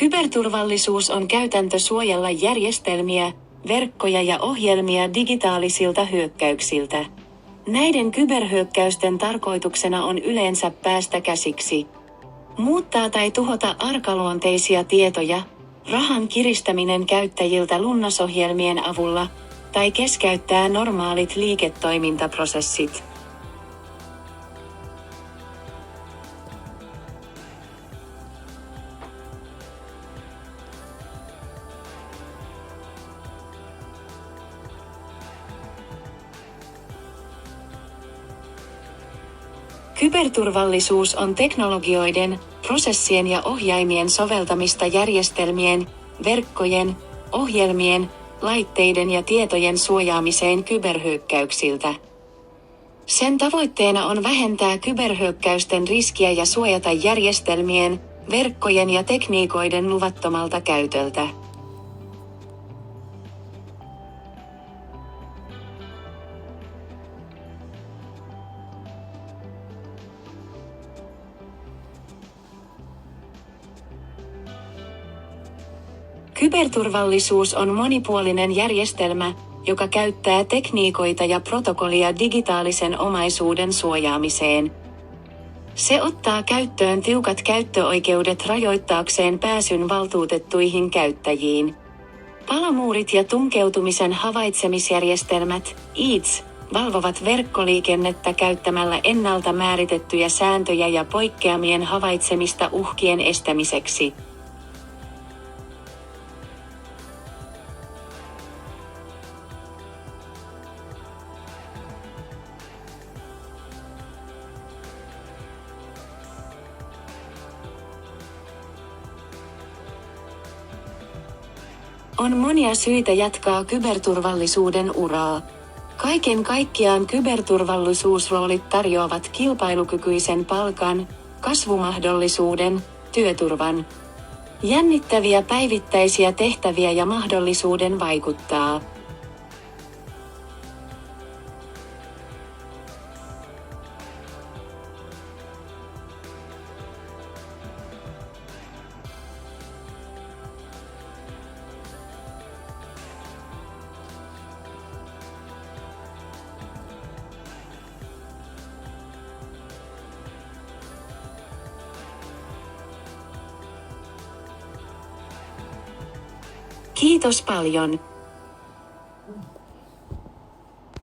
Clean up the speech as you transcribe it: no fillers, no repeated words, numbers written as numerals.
Kyberturvallisuus on käytäntö suojella järjestelmiä, verkkoja ja ohjelmia digitaalisilta hyökkäyksiltä. Näiden kyberhyökkäysten tarkoituksena on yleensä päästä käsiksi, muuttaa tai tuhota arkaluonteisia tietoja, rahan kiristäminen käyttäjiltä lunnasohjelmien avulla, tai keskeyttää normaalit liiketoimintaprosessit. Kyberturvallisuus on teknologioiden, prosessien ja ohjaimien soveltamista järjestelmien, verkkojen, ohjelmien, laitteiden ja tietojen suojaamiseen kyberhyökkäyksiltä. Sen tavoitteena on vähentää kyberhyökkäysten riskiä ja suojata järjestelmien, verkkojen ja tekniikoiden luvattomalta käytöltä. Kyberturvallisuus on monipuolinen järjestelmä, joka käyttää tekniikoita ja protokollia digitaalisen omaisuuden suojaamiseen. Se ottaa käyttöön tiukat käyttöoikeudet rajoittaakseen pääsyn valtuutettuihin käyttäjiin. Palomuurit ja tunkeutumisen havaitsemisjärjestelmät, EADS, valvovat verkkoliikennettä käyttämällä ennalta määritettyjä sääntöjä ja poikkeamien havaitsemista uhkien estämiseksi. On monia syitä jatkaa kyberturvallisuuden uraa. Kaiken kaikkiaan kyberturvallisuusroolit tarjoavat kilpailukykyisen palkan, kasvumahdollisuuden, työturvan, jännittäviä päivittäisiä tehtäviä ja mahdollisuuden vaikuttaa. Kiitos paljon.